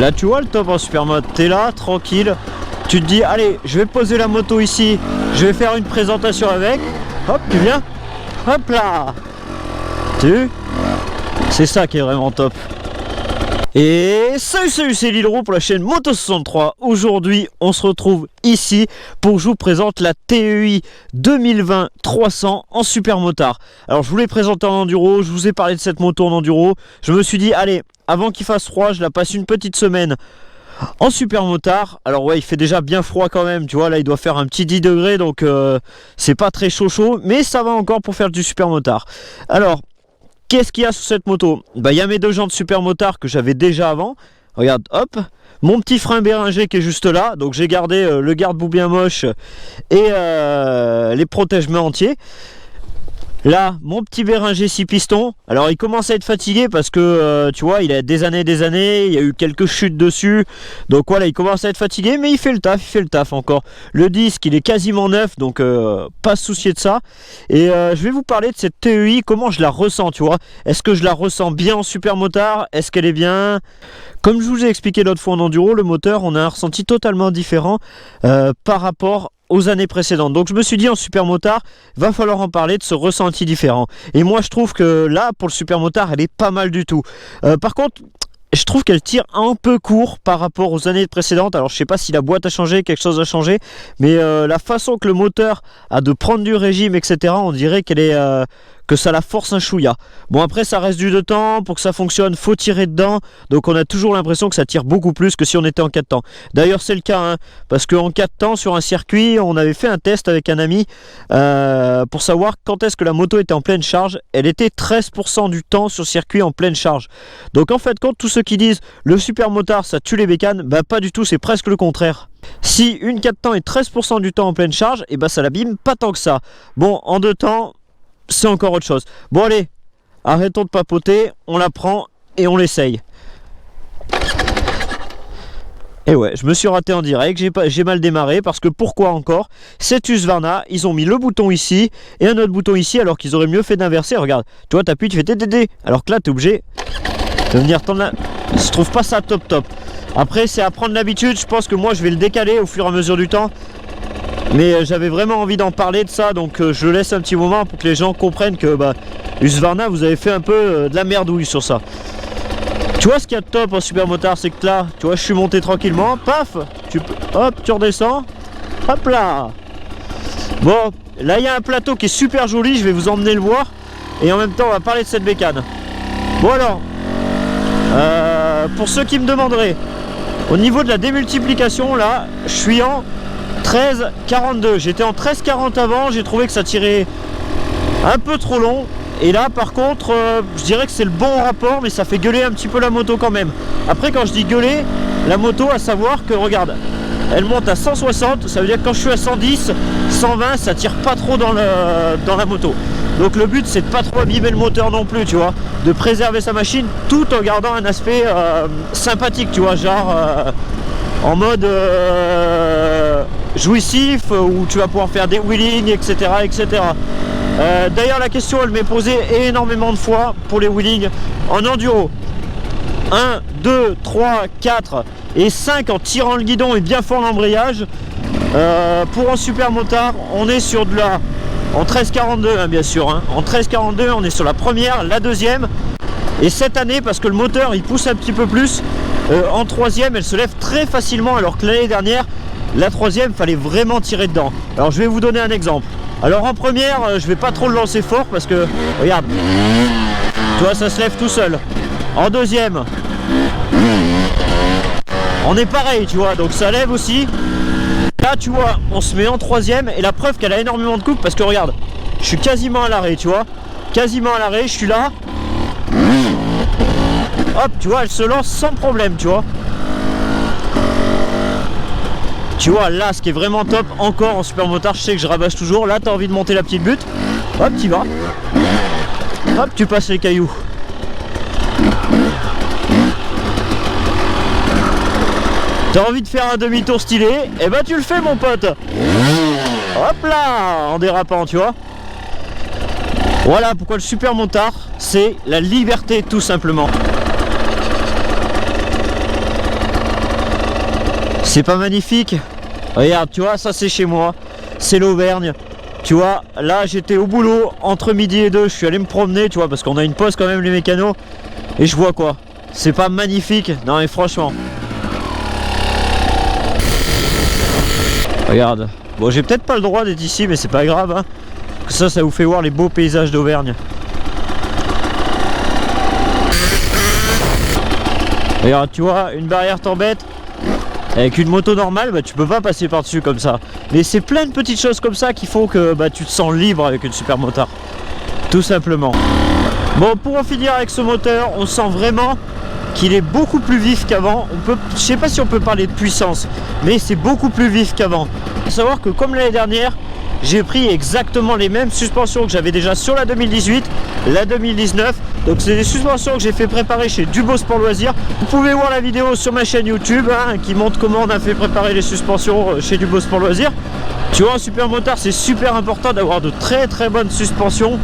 Là tu vois le top en super mode, t'es là tranquille, tu te dis allez je vais poser la moto ici, je vais faire une présentation avec, hop tu viens, hop là, c'est ça qui est vraiment top. Et salut c'est Lilro pour la chaîne Moto63. Aujourd'hui on se retrouve ici pour que je vous présente la TEI 2020 300 en super motard. Alors je voulais présenter en enduro, je vous ai parlé de cette moto en enduro, je me suis dit allez avant qu'il fasse froid je la passe une petite semaine en super motard. Alors ouais il fait déjà bien froid quand même, tu vois là il doit faire un petit 10 degrés donc c'est pas très chaud mais ça va encore pour faire du super motard. Alors qu'est-ce qu'il y a sur cette moto? Bah il y a mes deux jantes super motard que j'avais déjà avant. Regarde, hop, mon petit frein Béringer qui est juste là. Donc j'ai gardé le garde-boue bien moche et les protège-mains entiers. Là, mon petit Béringer 6 pistons. Alors il commence à être fatigué parce que tu vois, il a des années, il y a eu quelques chutes dessus. Donc voilà, il commence à être fatigué, mais il fait le taf encore. Le disque, il est quasiment neuf, donc pas se soucier de ça. Et je vais vous parler de cette TEI, comment je la ressens, tu vois. Est-ce que je la ressens bien en super motard? Est-ce qu'elle est bien? Comme je vous ai expliqué l'autre fois en enduro, le moteur, on a un ressenti totalement différent par rapport aux années précédentes. Donc je me suis dit en super motard, va falloir en parler de ce ressenti différent. Et moi je trouve que là pour le super motard elle est pas mal du tout. Par contre je trouve qu'elle tire un peu court par rapport aux années précédentes. Alors je sais pas si la boîte a changé, quelque chose a changé, mais la façon que le moteur a de prendre du régime etc, on dirait qu'elle est que ça la force un chouïa. Bon après ça reste du 2 temps, pour que ça fonctionne faut tirer dedans, donc on a toujours l'impression que ça tire beaucoup plus que si on était en 4 temps. D'ailleurs c'est le cas hein, parce qu'en 4 temps sur un circuit on avait fait un test avec un ami pour savoir quand est-ce que la moto était en pleine charge. Elle était 13% du temps sur circuit en pleine charge. Donc en fait quand tous ceux qui disent le super motard ça tue les bécanes, bah pas du tout, c'est presque le contraire. Si une 4 temps est 13% du temps en pleine charge, et bah ça l'abîme pas tant que ça. Bon en 2 temps c'est encore autre chose. Bon allez, arrêtons de papoter, on la prend et on l'essaye. Et ouais, je me suis raté en direct, j'ai mal démarré parce que pourquoi encore? Cette Husqvarna, ils ont mis le bouton ici et un autre bouton ici alors qu'ils auraient mieux fait d'inverser. Regarde, tu vois, t'appuies, tu fais TTD. Alors que là, t'es obligé de venir tendre la... Je trouve pas ça top. Après, c'est à prendre l'habitude. Je pense que moi, je vais le décaler au fur et à mesure du temps. Mais j'avais vraiment envie d'en parler de ça, donc je laisse un petit moment pour que les gens comprennent que bah, Husqvarna, vous avez fait un peu de la merdouille sur ça. Tu vois ce qu'il y a de top en super motard, c'est que là, tu vois, je suis monté tranquillement, paf, hop, tu redescends, hop là. Bon, là il y a un plateau qui est super joli, je vais vous emmener le voir, et en même temps on va parler de cette bécane. Bon alors, pour ceux qui me demanderaient, au niveau de la démultiplication, là, je suis en 13,42. J'étais en 13,40 avant, j'ai trouvé que ça tirait un peu trop long. Et là par contre je dirais que c'est le bon rapport, mais ça fait gueuler un petit peu la moto quand même. Après quand je dis gueuler, la moto à savoir que regarde, elle monte à 160, ça veut dire que quand je suis à 110, 120 ça tire pas trop dans la moto. Donc le but c'est de pas trop abîmer le moteur non plus, tu vois, de préserver sa machine tout en gardant un aspect sympathique, tu vois, genre en mode jouissif où tu vas pouvoir faire des wheelings etc. D'ailleurs la question elle m'est posée énormément de fois pour les wheelings en enduro. 1, 2, 3, 4 et 5 en tirant le guidon et bien fort l'embrayage. Pour un super motard on est sur de la en 13,42 hein, bien sûr hein. En 13,42 on est sur la première, la deuxième. Et cette année parce que le moteur il pousse un petit peu plus, en troisième elle se lève très facilement, alors que l'année dernière la troisième fallait vraiment tirer dedans. Alors je vais vous donner un exemple. Alors en première je vais pas trop le lancer fort parce que regarde, tu vois ça se lève tout seul. En deuxième on est pareil tu vois, donc ça lève aussi. Là tu vois on se met en troisième et la preuve qu'elle a énormément de coupe parce que regarde, je suis quasiment à l'arrêt, tu vois, quasiment à l'arrêt, je suis là, hop tu vois elle se lance sans problème, tu vois. Tu vois là ce qui est vraiment top encore en super motard, je sais que je rabâche toujours, là t'as envie de monter la petite butte, hop tu vas, hop tu passes les cailloux. T'as envie de faire un demi-tour stylé, et bah tu le fais mon pote. Hop là, en dérapant tu vois. Voilà pourquoi le super motard c'est la liberté tout simplement. C'est pas magnifique? Regarde, tu vois, ça c'est chez moi, c'est l'Auvergne. Tu vois, là j'étais au boulot entre midi et 2, je suis allé me promener, tu vois, parce qu'on a une pause quand même les mécanos. Et je vois quoi? C'est pas magnifique? Non mais franchement. Regarde. Bon, j'ai peut-être pas le droit d'être ici, mais c'est pas grave, hein. Ça vous fait voir les beaux paysages d'Auvergne. Regarde, tu vois, une barrière t'embête. Avec une moto normale, bah, tu peux pas passer par-dessus comme ça. Mais c'est plein de petites choses comme ça qui font que bah, tu te sens libre avec une super motard. Tout simplement. Bon, pour en finir avec ce moteur, on sent vraiment qu'il est beaucoup plus vif qu'avant. Je sais pas si on peut parler de puissance, mais c'est beaucoup plus vif qu'avant. Il faut savoir que comme l'année dernière, j'ai pris exactement les mêmes suspensions que j'avais déjà sur la 2018, la 2019. Donc c'est des suspensions que j'ai fait préparer chez Dubo Sport Loisirs. Vous pouvez voir la vidéo sur ma chaîne YouTube hein, qui montre comment on a fait préparer les suspensions chez Dubo Sport Loisirs. Tu vois, en super motard, c'est super important d'avoir de très bonnes suspensions.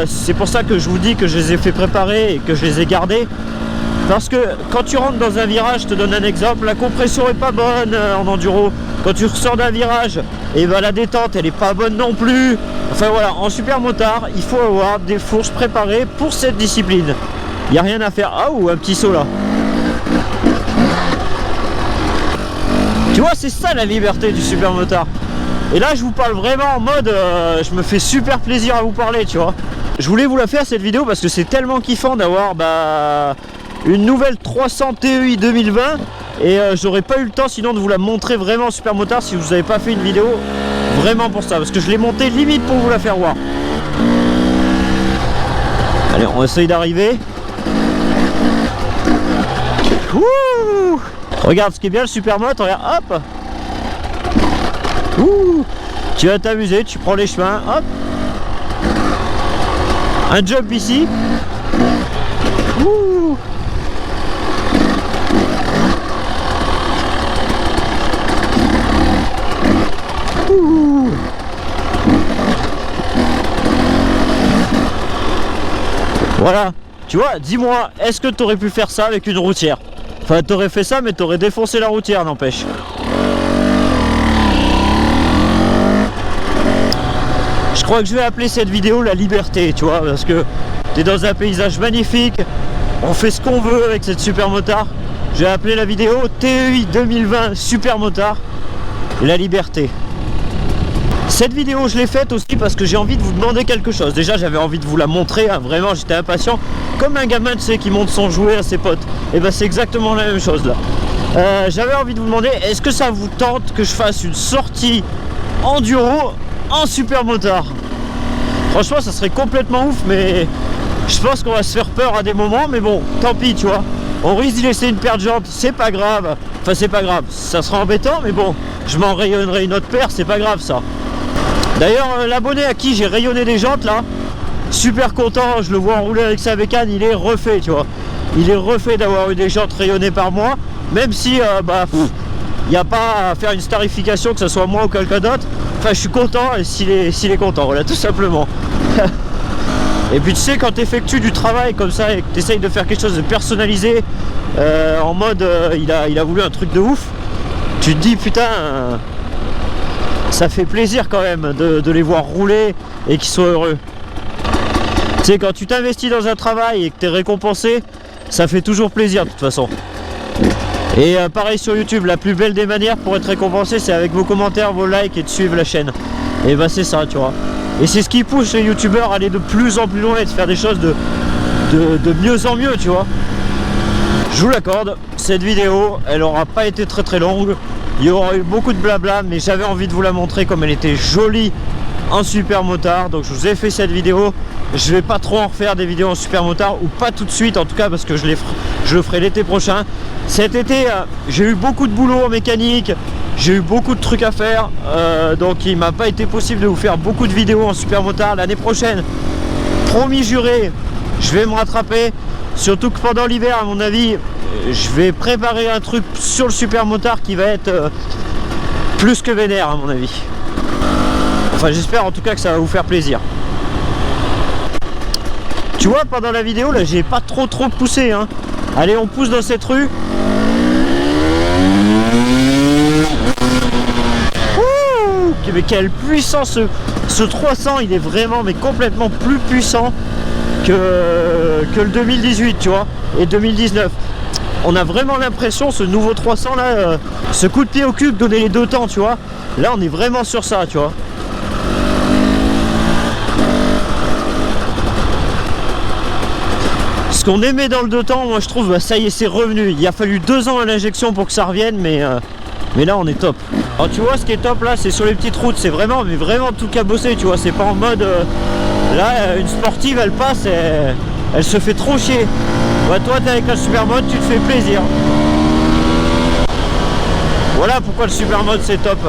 C'est pour ça que je vous dis que je les ai fait préparer et que je les ai gardées. Parce que quand tu rentres dans un virage, je te donne un exemple, la compression est pas bonne en enduro. Quand tu ressors d'un virage, et ben la détente elle est pas bonne non plus. Enfin voilà, en super motard, il faut avoir des fourches préparées pour cette discipline. Il n'y a rien à faire. Ah ou un petit saut là. Tu vois, c'est ça la liberté du super motard. Et là je vous parle vraiment en mode je me fais super plaisir à vous parler, tu vois. Je voulais vous la faire cette vidéo parce que c'est tellement kiffant d'avoir une nouvelle 300 TEI 2020 et j'aurais pas eu le temps sinon de vous la montrer vraiment super motard si vous n'avez pas fait une vidéo vraiment pour ça, parce que je l'ai montée limite pour vous la faire voir. Allez, on essaye d'arriver. Regarde ce qui est bien le super moto, regarde, hop. Ouh. Tu vas t'amuser, tu prends les chemins, hop. Un jump ici. Ouh. Ouh. Voilà, tu vois, dis-moi, est-ce que tu aurais pu faire ça avec une routière? Enfin, tu aurais fait ça, mais tu aurais défoncé la routière, n'empêche. Je crois que je vais appeler cette vidéo la liberté, tu vois, parce que tu es dans un paysage magnifique, on fait ce qu'on veut avec cette super motard. Je vais appeler la vidéo TEI 2020 super motard, la liberté. Cette vidéo je l'ai faite aussi parce que j'ai envie de vous demander quelque chose. Déjà j'avais envie de vous la montrer, hein, vraiment j'étais impatient. Comme un gamin tu sais qui montre son jouet à ses potes. Et ben c'est exactement la même chose là. J'avais envie de vous demander, est-ce que ça vous tente que je fasse une sortie enduro en super motard? Franchement ça serait complètement ouf, mais je pense qu'on va se faire peur à des moments. Mais bon, tant pis tu vois. On risque d'y laisser une paire de jantes, c'est pas grave. Enfin c'est pas grave, ça sera embêtant, mais bon, je m'en rayonnerai une autre paire, c'est pas grave ça. D'ailleurs l'abonné à qui j'ai rayonné des jantes là, super content, je le vois rouler avec sa bécane, il est refait tu vois. Il est refait d'avoir eu des jantes rayonnées par moi, même si il n'y a pas à faire une starification que ce soit moi ou quelqu'un d'autre. Enfin je suis content et s'il est content, voilà tout simplement. Et puis tu sais, quand tu effectues du travail comme ça et que tu essayes de faire quelque chose de personnalisé, en mode il a voulu un truc de ouf, tu te dis putain, ça fait plaisir quand même de les voir rouler et qu'ils soient heureux. Tu sais, quand tu t'investis dans un travail et que tu es récompensé, ça fait toujours plaisir de toute façon. Et pareil sur YouTube, la plus belle des manières pour être récompensé, c'est avec vos commentaires, vos likes et de suivre la chaîne. Et bah c'est ça, tu vois. Et c'est ce qui pousse les youtubeurs à aller de plus en plus loin et de faire des choses de mieux en mieux, tu vois. Je vous l'accorde, cette vidéo, elle aura pas été très longue. Il y aura eu beaucoup de blabla, mais j'avais envie de vous la montrer comme elle était jolie en super motard. Donc je vous ai fait cette vidéo. Je vais pas trop en refaire des vidéos en super motard, ou pas tout de suite en tout cas, parce que je le ferai l'été prochain. Cet été, j'ai eu beaucoup de boulot en mécanique. J'ai eu beaucoup de trucs à faire, donc il m'a pas été possible de vous faire beaucoup de vidéos en super motard. L'année prochaine, promis juré, je vais me rattraper. Surtout que pendant l'hiver, à mon avis, je vais préparer un truc sur le super motard qui va être plus que vénère à mon avis. Enfin j'espère en tout cas que ça va vous faire plaisir. Tu vois, pendant la vidéo là, j'ai pas trop poussé hein. Allez, on pousse dans cette rue. mais quelle puissance ce 300, il est vraiment mais complètement plus puissant que le 2018, tu vois, et 2019. On a vraiment l'impression, ce nouveau 300 là, ce coup de pied au cul que donner les deux temps, tu vois, là on est vraiment sur ça, tu vois. Ce qu'on aimait dans le deux temps, moi je trouve, bah, ça y est, c'est revenu. Il a fallu 2 ans à l'injection pour que ça revienne, mais là on est top. Alors tu vois, ce qui est top là, c'est sur les petites routes, c'est vraiment, mais vraiment tout cabossé, tu vois, c'est pas en mode là une sportive elle passe et elle se fait trop chier. Bah toi t'es avec la super mode, tu te fais plaisir. Voilà pourquoi le super mode c'est top.